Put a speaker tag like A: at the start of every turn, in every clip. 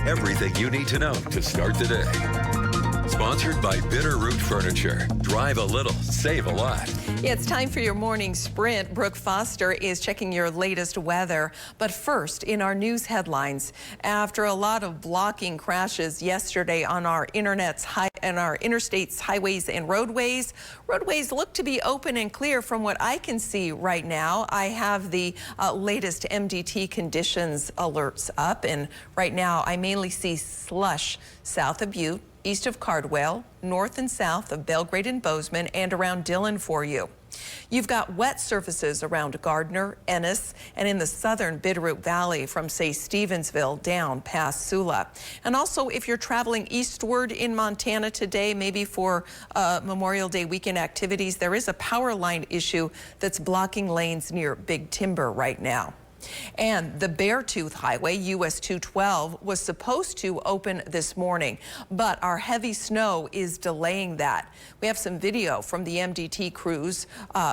A: Everything you need to know to start the day. Sponsored by Bitterroot Furniture. Drive a little, save a lot.
B: Yeah, it's time for your morning sprint. Brooke Foster is checking your latest weather. But first, in our news headlines, after a lot of blocking crashes yesterday on our interstates, highways, and roadways look to be open and clear from what I can see right now. I have the latest MDT conditions alerts up, and right now I mainly see slush south of Butte, east of Cardwell, north and south of Belgrade and Bozeman, and around Dillon for you. You've got wet surfaces around Gardner, Ennis, and in the southern Bitterroot Valley from, say, Stevensville down past Sula. And also, if you're traveling eastward in Montana today, maybe for Memorial Day weekend activities, there is a power line issue that's blocking lanes near Big Timber right now. And the Beartooth Highway, US 212, was supposed to open this morning, but our heavy snow is delaying that. We have some video from the MDT crews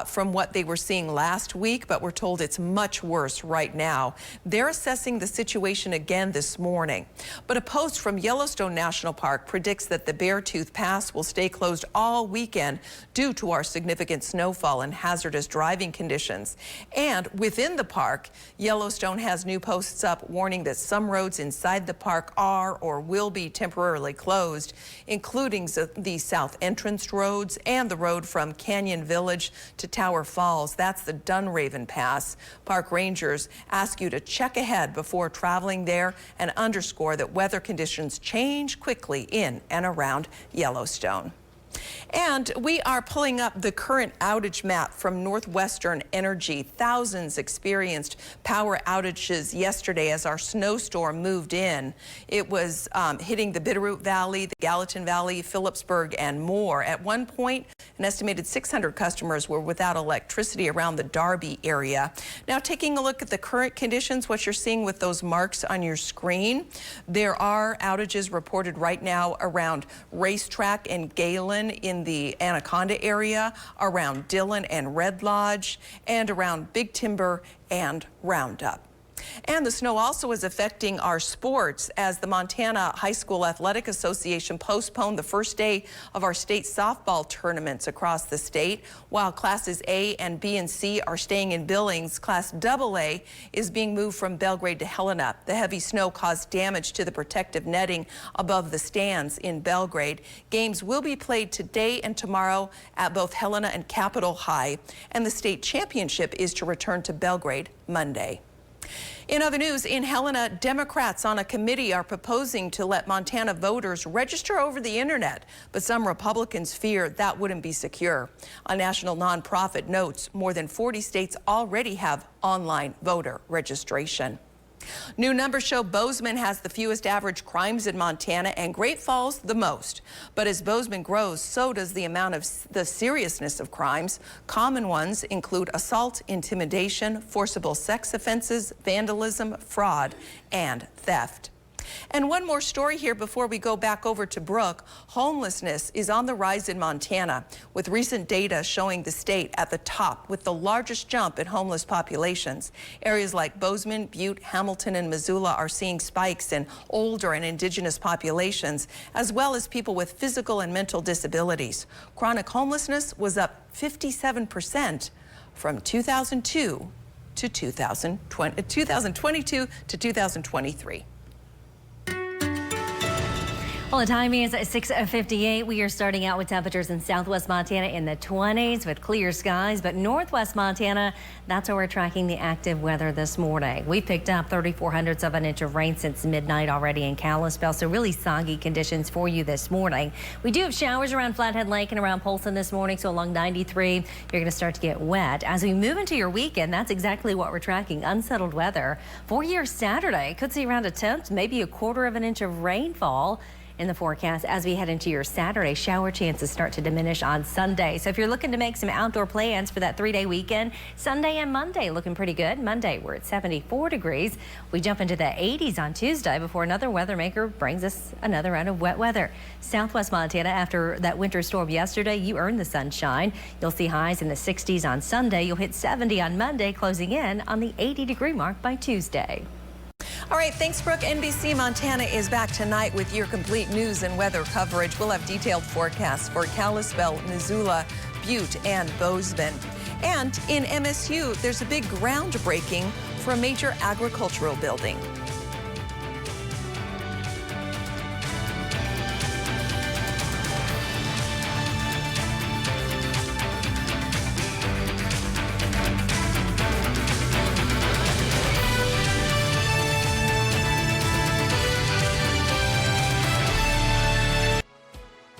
B: from what they were seeing last week, but we're told it's much worse right now. They're assessing the situation again this morning. But a post from Yellowstone National Park predicts that the Beartooth Pass will stay closed all weekend due to our significant snowfall and hazardous driving conditions. And within the park, Yellowstone has new posts up warning that some roads inside the park are or will be temporarily closed, including the south entrance roads and the road from Canyon Village to Tower Falls. That's the Dunraven Pass. Park rangers ask you to check ahead before traveling there and underscore that weather conditions change quickly in and around Yellowstone. And we are pulling up the current outage map from Northwestern Energy. Thousands experienced power outages yesterday as our snowstorm moved in. It was hitting the Bitterroot Valley, the Gallatin Valley, Phillipsburg, and more. At one point, an estimated 600 customers were without electricity around the Darby area. Now, taking a look at the current conditions, what you're seeing with those marks on your screen, there are outages reported right now around Racetrack and Galen in the Anaconda area, around Dillon and Red Lodge, and around Big Timber and Roundup. And the snow also is affecting our sports as the Montana High School Athletic Association postponed the first day of our state softball tournaments across the state. While classes A and B and C are staying in Billings, class AA is being moved from Belgrade to Helena. The heavy snow caused damage to the protective netting above the stands in Belgrade. Games will be played today and tomorrow at both Helena and Capitol High, and the state championship is to return to Belgrade Monday. In other news, in Helena, Democrats on a committee are proposing to let Montana voters register over the internet, but some Republicans fear that wouldn't be secure. A national nonprofit notes more than 40 states already have online voter registration. New numbers show Bozeman has the fewest average crimes in Montana and Great Falls the most. But as Bozeman grows, so does the amount of the seriousness of crimes. Common ones include assault, intimidation, forcible sex offenses, vandalism, fraud, and theft. And one more story here before we go back over to Brooke. Homelessness is on the rise in Montana, with recent data showing the state at the top with the largest jump in homeless populations. Areas like Bozeman, Butte, Hamilton, and Missoula are seeing spikes in older and indigenous populations, as well as people with physical and mental disabilities. Chronic homelessness was up 57% from 2002 to 2022 to 2023.
C: Well, the time is 6:58. We are starting out with temperatures in southwest Montana in the 20s with clear skies, but northwest Montana, that's where we're tracking the active weather this morning. We picked up 3/400ths of an inch of rain since midnight already in Kalispell, so really soggy conditions for you this morning. We do have showers around Flathead Lake and around Polson this morning, so along 93, you're going to start to get wet. As we move into your weekend, that's exactly what we're tracking, unsettled weather. For your Saturday, could see around a tenth, maybe a quarter of an inch of rainfall in the forecast as we head into your Saturday. Shower chances start to diminish on Sunday. So if you're looking to make some outdoor plans for that 3-day weekend, Sunday and Monday looking pretty good. Monday, we're at 74 degrees. We jump into the 80s on Tuesday before another weather maker brings us another round of wet weather. Southwest Montana, after that winter storm yesterday, you earned the sunshine. You'll see highs in the 60s on Sunday. You'll hit 70 on Monday, closing in on the 80-degree mark by Tuesday.
B: All right, thanks, Brooke. NBC Montana is back tonight with your complete news and weather coverage. We'll have detailed forecasts for Kalispell, Missoula, Butte, and Bozeman. And in MSU, there's a big groundbreaking for a major agricultural building.